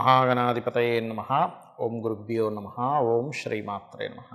శ్రీమహాగణాధిపతయే నమః. ఓం గురుభ్యో నమః. ఓం శ్రీమాత్రే నమః.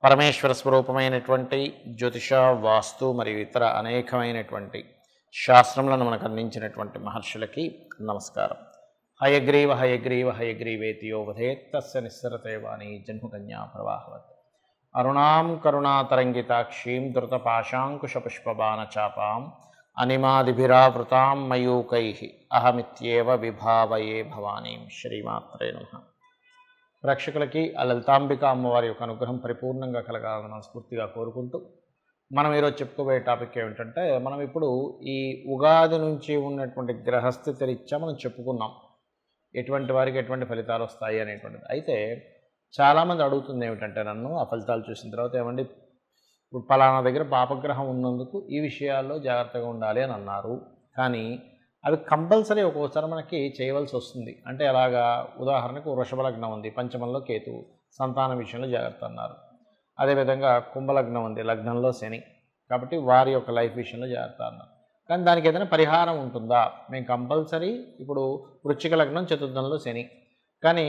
పరమేశ్వర స్వరూపమైనటువంటి జ్యోతిష, వాస్తు మరియు ఇతర అనేకమైనటువంటి శాస్త్రములను మనకు అందించినటువంటి మహర్షులకి నమస్కారం. హయగ్రీవ హయగ్రీవ హయగ్రీవేతియో వధేత్తస్య నిస్సరతే వాణి జన్మకన్యా ప్రవాహవత్. అరుణాం కరుణాతరంగితాక్షీం ధృతపాశాంకుశపుష్పబాణచాపాం అనిమాదిభిరావృతాం మయూకైః అహమిత్యేవ విభావయే భవానీం. శ్రీమాత్రే నమః. ప్రేక్షకులకి ఆ లలితాంబిక అమ్మవారి యొక్క అనుగ్రహం పరిపూర్ణంగా కలగాలని మనస్ఫూర్తిగా కోరుకుంటూ మనం ఈరోజు చెప్పుకోబోయే టాపిక్ ఏమిటంటే, మనం ఇప్పుడు ఈ ఉగాది నుంచి ఉన్నటువంటి గ్రహస్థితి రీత్యా మనం చెప్పుకున్నాం ఎటువంటి వారికి ఎటువంటి ఫలితాలు వస్తాయి అనేటువంటిది. అయితే చాలామంది అడుగుతుంది ఏమిటంటే, నన్ను ఆ ఫలితాలు చూసిన తర్వాత ఏమండి, ఇప్పుడు పలానా దగ్గర పాపగ్రహం ఉన్నందుకు ఈ విషయాల్లో జాగ్రత్తగా ఉండాలి అని అన్నారు, కానీ అవి కంపల్సరీ ఒక్కోసారి మనకి చేయవలసి వస్తుంది. అంటే అలాగా ఉదాహరణకు వృషభ లగ్నం ఉంది, పంచమంలో కేతువు, సంతాన విషయంలో జాగ్రత్త అన్నారు. అదేవిధంగా కుంభలగ్నం ఉంది, లగ్నంలో శని, కాబట్టి వారి యొక్క లైఫ్ విషయంలో జాగ్రత్త అన్నారు. కానీ దానికి ఏదైనా పరిహారం ఉంటుందా? మేము కంపల్సరీ ఇప్పుడు వృశ్చిక లగ్నం చతుర్థంలో శని, కానీ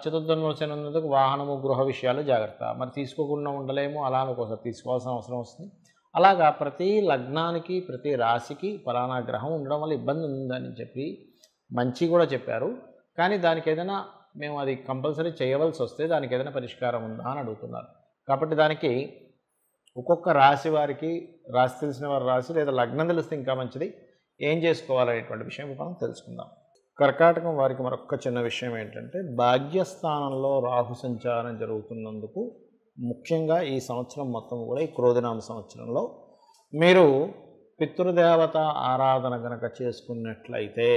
చతుర్థంలో శని ఉన్నందుకు వాహనము గృహ విషయాలు జాగ్రత్త, మరి తీసుకోకుండా ఉండలేము, అలా ఒక్కోసారి తీసుకోవాల్సిన అవసరం వస్తుంది. అలాగా ప్రతి లగ్నానికి ప్రతి రాశికి ఫలానా గ్రహం ఉండడం వల్ల ఇబ్బంది ఉందని చెప్పి మంచి కూడా చెప్పారు. కానీ దానికి ఏదైనా మేము అది కంపల్సరీ చేయవలసి వస్తే దానికి ఏదైనా పరిష్కారం ఉందా అని అడుగుతున్నారు. కాబట్టి దానికి ఒక్కొక్క రాశి వారికి, రాశి తెలిసిన వారి రాశి లేదా లగ్నం తెలిస్తే ఇంకా మంచిది, ఏం చేసుకోవాలనేటువంటి విషయం మనం తెలుసుకుందాం. కర్కాటకం వారికి మరొక చిన్న విషయం ఏంటంటే, భాగ్యస్థానంలో రాహు సంచారం జరుగుతున్నందుకు ముఖ్యంగా ఈ సంవత్సరం మొత్తం కూడా ఈ క్రోధినామ సంవత్సరంలో మీరు పితృదేవత ఆరాధన కనుక చేసుకున్నట్లయితే,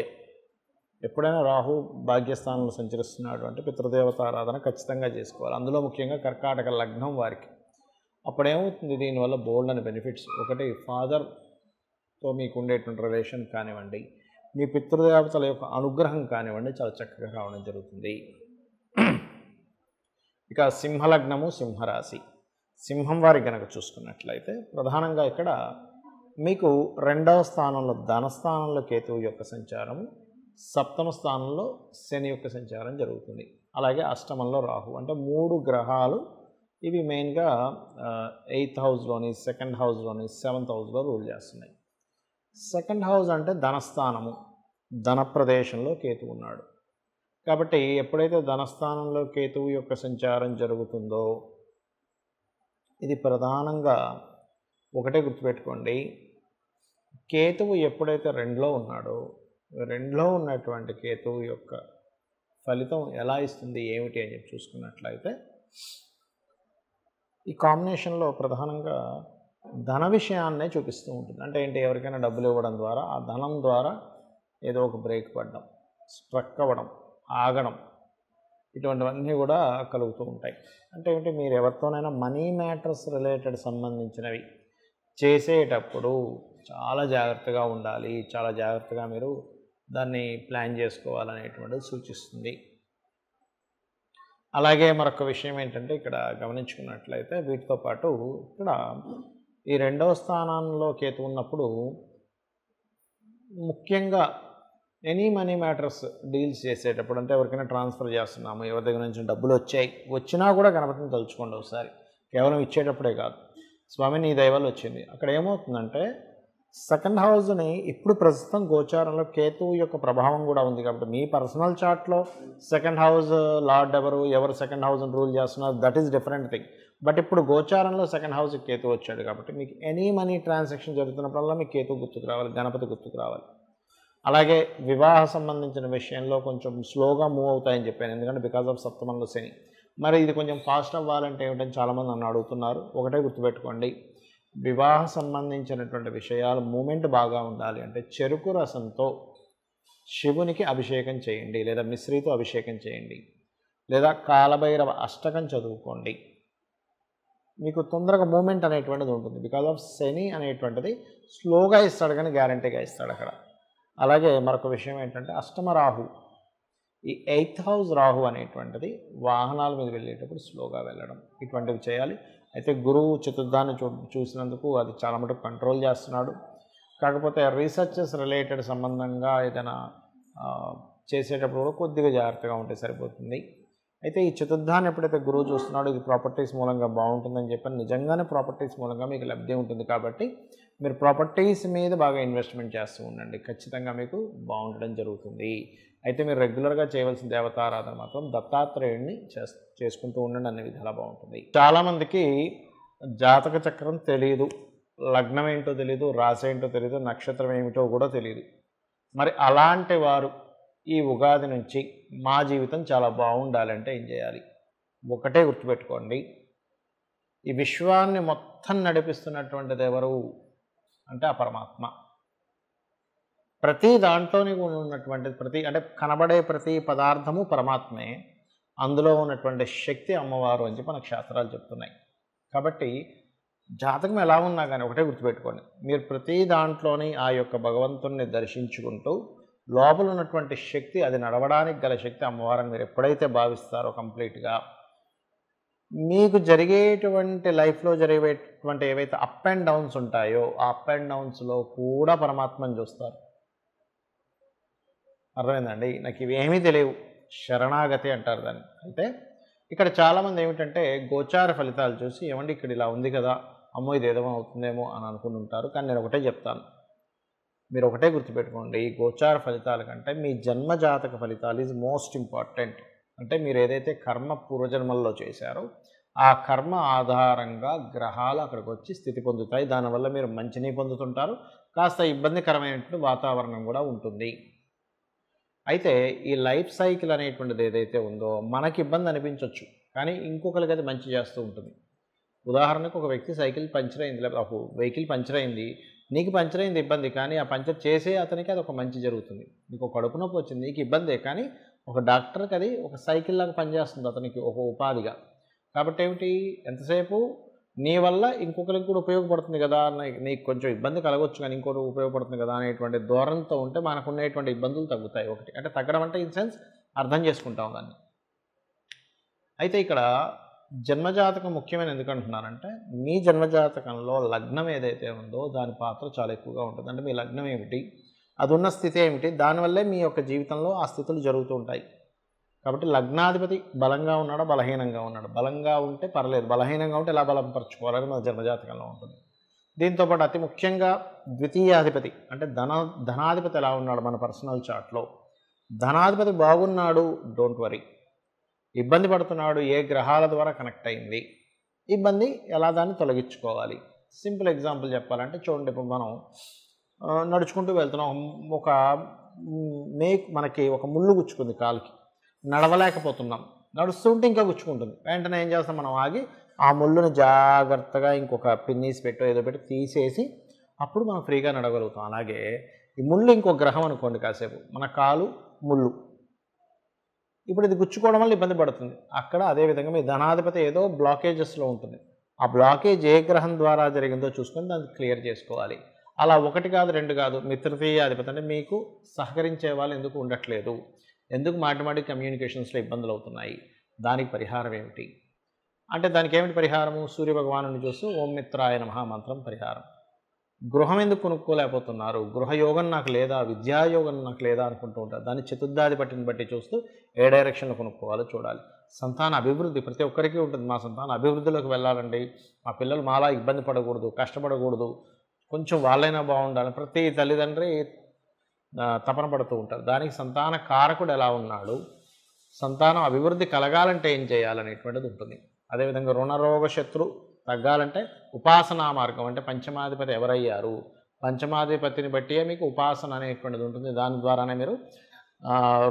ఎప్పుడైనా రాహు భాగ్యస్థానంలో సంచరిస్తున్నాడు అంటే పితృదేవత ఆరాధన ఖచ్చితంగా చేసుకోవాలి. అందులో ముఖ్యంగా కర్కాటక లగ్నం వారికి అప్పుడేమవుతుంది, దీనివల్ల బోల్డ్ అని బెనిఫిట్స్. ఒకటి, ఫాదర్తో మీకు ఉండేటువంటి రిలేషన్ కానివ్వండి, మీ పితృదేవతల యొక్క అనుగ్రహం కానివ్వండి, చాలా చక్కగా రావడం జరుగుతుంది. ఇక సింహలగ్నము, సింహరాశి, సింహం వారికి కనుక చూసుకున్నట్లయితే ప్రధానంగా ఇక్కడ మీకు రెండవ స్థానంలో ధనస్థానంలో కేతువు యొక్క సంచారము, సప్తమ స్థానంలో శని యొక్క సంచారం జరుగుతుంది. అలాగే అష్టమంలో రాహు, అంటే మూడు గ్రహాలు ఇవి మెయిన్గా 8th హౌస్లోని, 2nd హౌస్లోని, 7th హౌస్లో రూల్ చేస్తున్నాయి. 2nd హౌస్ అంటే ధనస్థానము, ధన ప్రదేశంలో కేతువు ఉన్నాడు. కాబట్టి ఎప్పుడైతే ధనస్థానంలో కేతువు యొక్క సంచారం జరుగుతుందో, ఇది ప్రధానంగా ఒకటే గుర్తుపెట్టుకోండి, కేతువు ఎప్పుడైతే 2లో ఉన్నాడో, 2లో ఉన్నటువంటి కేతువు యొక్క ఫలితం ఎలా ఇస్తుంది ఏమిటి అని చెప్పి చూసుకున్నట్లయితే, ఈ కాంబినేషన్లో ప్రధానంగా ధన విషయాన్నే చూపిస్తూ ఉంటుంది. అంటే ఏంటి, ఎవరికైనా డబ్బులు ఇవ్వడం ద్వారా ఆ ధనం ద్వారా ఏదో ఒక బ్రేక్ పడడం, స్ట్రక్ అవ్వడం, ఆగడం, ఇటువంటివన్నీ కూడా కలుగుతూ ఉంటాయి. అంటే ఏంటి, మీరు ఎవరితోనైనా మనీ మ్యాటర్స్ రిలేటెడ్ సంబంధించినవి చేసేటప్పుడు చాలా జాగ్రత్తగా ఉండాలి, చాలా జాగ్రత్తగా మీరు దాన్ని ప్లాన్ చేసుకోవాలనేటువంటిది సూచిస్తుంది. అలాగే మరొక విషయం ఏంటంటే, ఇక్కడ గమనించుకున్నట్లయితే వీటితో పాటు ఇక్కడ ఈ రెండవ స్థానంలో కేతు ఉన్నప్పుడు ముఖ్యంగా ఎనీ మనీ మ్యాటర్స్ డీల్స్ చేసేటప్పుడు, అంటే ఎవరికైనా ట్రాన్స్ఫర్ చేస్తున్నాము, ఎవరి దగ్గర నుంచి డబ్బులు వచ్చినా కూడా గణపతిని తలుచుకోండి ఒకసారి. కేవలం ఇచ్చేటప్పుడే కాదు, స్వామి నీ దయవల్ల వచ్చింది. అక్కడ ఏమవుతుందంటే 2nd హౌస్ని ఇప్పుడు ప్రస్తుతం గోచారంలో కేతువు యొక్క ప్రభావం కూడా ఉంది. కాబట్టి మీ పర్సనల్ చార్ట్లో 2nd హౌస్ లార్డ్ ఎవరు 2nd హౌస్ని రూల్ చేస్తున్నారు, that is different thing. But ఇప్పుడు గోచారంలో 2nd హౌస్కి కేతువు వచ్చాడు కాబట్టి మీకు ఎనీ మనీ ట్రాన్సాక్షన్ జరుగుతున్నప్పుడల్లా మీకు కేతువు గుర్తుకు రావాలి, గణపతి గుర్తుకు రావాలి. అలాగే వివాహ సంబంధించిన విషయంలో కొంచెం స్లోగా మూవ్ అవుతాయని చెప్పాను, ఎందుకంటే బికాజ్ ఆఫ్ సప్తమంలో శని. మరి ఇది కొంచెం ఫాస్ట్ అవ్వాలంటే ఏమిటని చాలామంది నన్ను అడుగుతున్నారు. ఒకటే గుర్తుపెట్టుకోండి, వివాహ సంబంధించినటువంటి విషయాలు మూమెంట్ బాగా ఉండాలి అంటే చెరుకు రసంతో శివునికి అభిషేకం చేయండి, లేదా మిశ్రీతో అభిషేకం చేయండి, లేదా కాలభైరవ అష్టకం చదువుకోండి. మీకు తొందరగా మూమెంట్ అనేటువంటిది ఉంటుంది. బికాజ్ ఆఫ్ శని అనేటువంటిది స్లోగా ఇస్తాడు కానీ గ్యారంటీగా ఇస్తాడు అక్కడ. అలాగే మరొక విషయం ఏంటంటే, అష్టమ రాహు, ఈ 8th హౌస్ రాహు అనేటువంటిది వాహనాల మీద వెళ్ళేటప్పుడు స్లోగా వెళ్ళడం, ఇటువంటివి చేయాలి. అయితే గురువు చతుర్థాన్ని చూసినందుకు అది చాలా మటుకు కంట్రోల్ చేస్తున్నాడు. కాకపోతే రీసెర్చెస్ రిలేటెడ్ సంబంధంగా ఏదైనా చేసేటప్పుడు కూడా కొద్దిగా జాగ్రత్తగా ఉంటే సరిపోతుంది. అయితే ఈ చతుర్థాన్ని ఎప్పుడైతే గురువు చూస్తున్నాడో ఇది ప్రాపర్టీస్ మూలంగా బాగుంటుందని చెప్పని నిజంగానే ప్రాపర్టీస్ మూలంగా మీకు లబ్ధి ఉంటుంది. కాబట్టి మీరు ప్రాపర్టీస్ మీద బాగా ఇన్వెస్ట్మెంట్ చేస్తూ ఉండండి, ఖచ్చితంగా మీకు బాగుండడం జరుగుతుంది. అయితే మీరు రెగ్యులర్గా చేయవలసిన దేవతారాధన మాత్రం దత్తాత్రేయుడిని చేసుకుంటూ ఉండండి, అన్ని విధాలా బాగుంటుంది. చాలామందికి జాతక చక్రం తెలియదు, లగ్నం ఏంటో తెలియదు, రాశి ఏంటో తెలియదు, నక్షత్రం ఏమిటో కూడా తెలియదు. మరి అలాంటి వారు ఈ ఉగాది నుంచి మా జీవితం చాలా బాగుండాలంటే ఏం చేయాలి? ఒకటే గుర్తుపెట్టుకోండి, ఈ విశ్వాన్ని మొత్తం నడిపిస్తున్నటువంటిది ఎవరు అంటే ఆ పరమాత్మ. ప్రతి దాంట్లోని ఉన్నటువంటి అంటే కనబడే ప్రతి పదార్థము పరమాత్మే, అందులో ఉన్నటువంటి శక్తి అమ్మవారు అని చెప్పి మనకు శాస్త్రాలు చెప్తున్నాయి. కాబట్టి జాతకం ఎలా ఉన్నా కానీ ఒకటే గుర్తుపెట్టుకోండి, మీరు ప్రతి దాంట్లోని ఆ యొక్క భగవంతుణ్ణి దర్శించుకుంటూ లోపల ఉన్నటువంటి శక్తి, అది నడవడానికి గల శక్తి అమ్మవారిని మీరు ఎప్పుడైతే భావిస్తారో కంప్లీట్గా మీకు జరిగేటువంటి లైఫ్లో జరిగేటువంటి ఏవైతే అప్ అండ్ డౌన్స్ ఉంటాయో ఆ అప్ అండ్ డౌన్స్లో కూడా పరమాత్మని చూస్తారు. అర్థమైందండి? నాకు ఇవేమీ తెలియవు, శరణాగతి అంటారు దాన్ని. అయితే ఇక్కడ చాలామంది ఏమిటంటే గోచార ఫలితాలు చూసి ఏమండి ఇక్కడ ఇలా ఉంది కదా, అమ్మో ఇది ఏదో అవుతుందేమో అని అనుకుని ఉంటారు. కానీ నేను ఒకటే చెప్తాను, మీరు ఒకటే గుర్తుపెట్టుకోండి, ఈ గోచార ఫలితాల కంటే మీ జన్మజాతక ఫలితాలు ఈజ్ మోస్ట్ ఇంపార్టెంట్. అంటే మీరు ఏదైతే కర్మ పూర్వజన్మల్లో చేశారో ఆ కర్మ ఆధారంగా గ్రహాలు అక్కడికి వచ్చి స్థితి పొందుతాయి. దానివల్ల మీరు మంచిని పొందుతుంటారు, కాస్త ఇబ్బందికరమైనటువంటి వాతావరణం కూడా ఉంటుంది. అయితే ఈ లైఫ్ సైకిల్ అనేటువంటిది ఏదైతే ఉందో మనకి ఇబ్బంది అనిపించవచ్చు, కానీ ఇంకొకరికి అది మంచి చేస్తూ ఉంటుంది. ఉదాహరణకు ఒక వ్యక్తి సైకిల్ పంచర్ అయింది, లేకపోతే ఒక వెహికల్ పంచర్ అయింది, నీకు పంచర్ అయింది ఇబ్బంది, కానీ ఆ పంచర్ చేసే అతనికి అది ఒక మంచి జరుగుతుంది. నీకు ఒక కడుపు నొప్పి వచ్చింది, నీకు ఇబ్బందే, కానీ ఒక డాక్టర్కి అది ఒక సైకిల్ లాగా పనిచేస్తుంది అతనికి ఒక ఉపాధిగా. కాబట్టి ఏమిటి, ఎంతసేపు నీ వల్ల ఇంకొకరికి కూడా ఉపయోగపడుతుంది కదా, నీకు కొంచెం ఇబ్బంది కలగవచ్చు కానీ ఇంకోటి ఉపయోగపడుతుంది కదా అనేటువంటి ధోరణితో ఉంటే మనకు ఉండేటువంటి ఇబ్బందులు తగ్గుతాయి. ఒకటి అంటే తగ్గడం అంటే ఇన్ సెన్స్ అర్థం చేసుకుంటాం దాన్ని. అయితే ఇక్కడ జన్మజాతకం ముఖ్యమైన ఎందుకంటున్నానంటే మీ జన్మజాతకంలో లగ్నం ఏదైతే ఉందో దాని పాత్ర చాలా ఎక్కువగా ఉంటుంది. అంటే మీ లగ్నం ఏమిటి, అది ఉన్న స్థితి ఏమిటి, దానివల్లే మీ యొక్క జీవితంలో ఆ స్థితులు జరుగుతూ ఉంటాయి. కాబట్టి లగ్నాధిపతి బలంగా ఉన్నాడా బలహీనంగా ఉన్నాడు, బలంగా ఉంటే పర్లేదు, బలహీనంగా ఉంటే ఎలా బలంపరచుకోవాలని మన జన్మజాతకంలో ఉంటుంది. దీంతోపాటు అతి ముఖ్యంగా ద్వితీయాధిపతి అంటే ధనాధిపతి ఎలా ఉన్నాడు మన పర్సనల్ చార్ట్లో. ధనాధిపతి బాగున్నాడు, డోంట్ వరీ. ఇబ్బంది పడుతున్నాడు, ఏ గ్రహాల ద్వారా కనెక్ట్ అయింది, ఇబ్బంది ఎలా దాన్ని తొలగించుకోవాలి. సింపుల్ ఎగ్జాంపుల్ చెప్పాలంటే చూడండి, ఇప్పుడు మనం నడుచుకుంటూ వెళ్తున్నాం, ఒక మనకి ఒక ముళ్ళు గుచ్చుకుంది కాలుకి, నడవలేకపోతున్నాం, నడుస్తుంటే ఇంకా గుచ్చుకుంటుంది. వెంటనే ఏం చేస్తాం, మనం ఆగి ఆ ముళ్ళుని జాగ్రత్తగా ఇంకొక పిన్నీస్ పెట్టో ఏదో పెట్టి తీసేసి అప్పుడు మనం ఫ్రీగా నడవగలుగుతాం. అలాగే ఈ ముళ్ళు ఇంకో గ్రహం అనుకోండి, కాసేపు మన కాలు ముళ్ళు, ఇప్పుడు ఇది గుచ్చుకోవడం వల్ల ఇబ్బంది పడుతుంది. అక్కడ అదేవిధంగా మీ ధనాధిపతి ఏదో బ్లాకేజెస్లో ఉంటుంది, ఆ బ్లాకేజ్ ఏ గ్రహం ద్వారా జరిగిందో చూసుకొని దాన్ని క్లియర్ చేసుకోవాలి. అలా ఒకటి కాదు రెండు కాదు, మీ తృతీయాధిపతి అంటే మీకు సహకరించే వాళ్ళు ఎందుకు ఉండట్లేదు, ఎందుకు మాటి కమ్యూనికేషన్స్లో ఇబ్బందులు అవుతున్నాయి, దానికి పరిహారం ఏమిటి అంటే దానికి ఏమిటి పరిహారము, సూర్యభగవాను చూస్తూ ఓం మిత్రాయ నమః మంత్రం పరిహారం. గృహం ఎందుకు కొనుక్కోలేకపోతున్నారు, గృహయోగం నాకు లేదా, విద్యాయోగం నాకు లేదా అనుకుంటూ ఉంటారు. దాన్ని చతుర్థాధిపతిని బట్టి చూస్తూ ఏ డైరెక్షన్లో కొనుక్కోవాలో చూడాలి. సంతాన అభివృద్ధి ప్రతి ఒక్కరికి ఉంటుంది, మా సంతాన అభివృద్ధిలోకి వెళ్ళాలండి, మా పిల్లలు మాలా ఇబ్బంది పడకూడదు, కష్టపడకూడదు, కొంచెం వాళ్ళైనా బాగుండాలి, ప్రతి తల్లిదండ్రి తపన పడుతూ ఉంటారు. దానికి సంతాన కారకుడు ఎలా ఉన్నాడు, సంతానం అభివృద్ధి కలగాలంటే ఏం చేయాలనేటువంటిది ఉంటుంది. అదేవిధంగా రుణరోగ శత్రు తగ్గాలంటే ఉపాసనా మార్గం, అంటే పంచమాధిపతి ఎవరయ్యారు, పంచమాధిపతిని బట్టియే మీకు ఉపాసన అనేటువంటిది ఉంటుంది. దాని ద్వారానే మీరు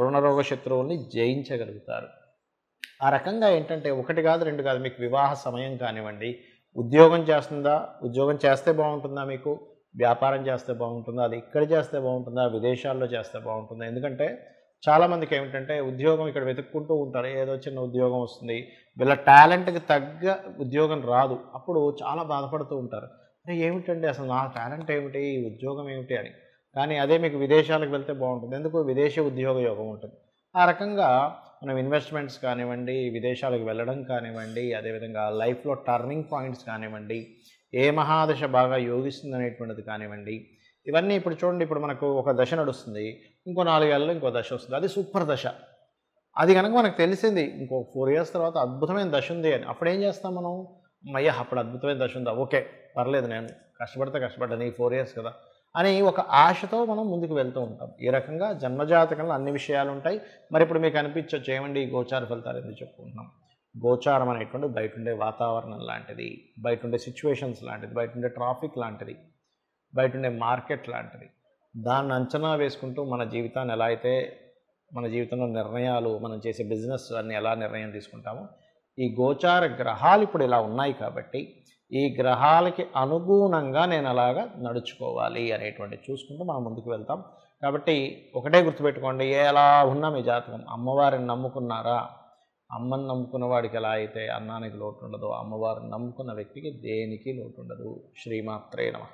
రుణరోగ శత్రువుల్ని జయించగలుగుతారు. ఆ రకంగా ఏంటంటే ఒకటి కాదు రెండు కాదు, మీకు వివాహ సమయం కానివ్వండి, ఉద్యోగం చేస్తుందా, ఉద్యోగం చేస్తే బాగుంటుందా, మీకు వ్యాపారం చేస్తే బాగుంటుందా, అది ఇక్కడ చేస్తే బాగుంటుందా, విదేశాల్లో చేస్తే బాగుంటుందా. ఎందుకంటే చాలామందికి ఏమిటంటే ఉద్యోగం ఇక్కడ వెతుక్కుంటూ ఉంటారు, ఏదో చిన్న ఉద్యోగం వస్తుంది, వీళ్ళ టాలెంట్కి తగ్గ ఉద్యోగం రాదు, అప్పుడు చాలా బాధపడుతూ ఉంటారు, అంటే ఏమిటండి అసలు నా టాలెంట్ ఏమిటి, ఉద్యోగం ఏమిటి అని. కానీ అదే మీకు విదేశాలకు వెళ్తే బాగుంటుంది, ఎందుకు విదేశీ ఉద్యోగ యోగం ఉంటుంది. ఆ రకంగా మనం ఇన్వెస్ట్మెంట్స్ కానివ్వండి, విదేశాలకు వెళ్ళడం కానివ్వండి, అదేవిధంగా లైఫ్లో టర్నింగ్ పాయింట్స్ కానివ్వండి, ఏ మహాదశ బాగా యోగిస్తుంది అనేటువంటిది కానివ్వండి, ఇవన్నీ ఇప్పుడు చూడండి, ఇప్పుడు మనకు ఒక దశ నడుస్తుంది, ఇంకో 4 ఏళ్లలో ఇంకో దశ వస్తుంది. అది సూపర్ దశ. అది గనక మనకు తెలిసింది ఇంకో 4 ఇయర్స్ తర్వాత అద్భుతమైన దశ ఉంది అని, అప్పుడు ఏం చేస్తాం మనం? అమ్మయ్య! అప్పుడు అద్భుతమైన దశ ఉందా? ఓకే, పర్లేదు, నేను కష్టపడ్డాను ఈ 4 ఇయర్స్ కదా అని ఒక ఆశతో మనం ముందుకు వెళ్తూ ఉంటాం. ఈ రకంగా జన్మజాతకంలో అన్ని విషయాలు ఉంటాయి. మరి ఇప్పుడు మీకు అనిపించవచ్చు, ఏమండి ఈ గోచార ఫలితాలు ఎందుకు చెప్పుకుంటున్నాం? గోచారం అనేటువంటిది బయట ఉండే వాతావరణం లాంటిది, బయట ఉండే సిచ్యువేషన్స్ లాంటిది, బయట ఉండే ట్రాఫిక్ లాంటిది, బయట ఉండే మార్కెట్ లాంటిది. దాన్ని అంచనా వేసుకుంటూ మన జీవితాన్ని ఎలా అయితే, మన జీవితంలో నిర్ణయాలు, మనం చేసే బిజినెస్ అన్ని ఎలా నిర్ణయం తీసుకుంటామో, ఈ గోచార గ్రహాలు ఇప్పుడు ఇలా ఉన్నాయి కాబట్టి ఈ గ్రహాలకి అనుగుణంగా నేను అలాగా నడుచుకోవాలి అనేటువంటిది చూసుకుంటూ మనం ముందుకు వెళ్తాం. కాబట్టి ఒకటే గుర్తుపెట్టుకోండి, ఎలా ఉన్నా మీ జాతకం అమ్మవారిని నమ్ముకున్నారా? అమ్మని నమ్ముకున్న వాడికి ఎలా అయితే అన్నానికి లోటు ఉండదో, అమ్మవారిని నమ్ముకున్న వ్యక్తికి దేనికి లోటు ఉండదు. శ్రీమాత్రే నమః.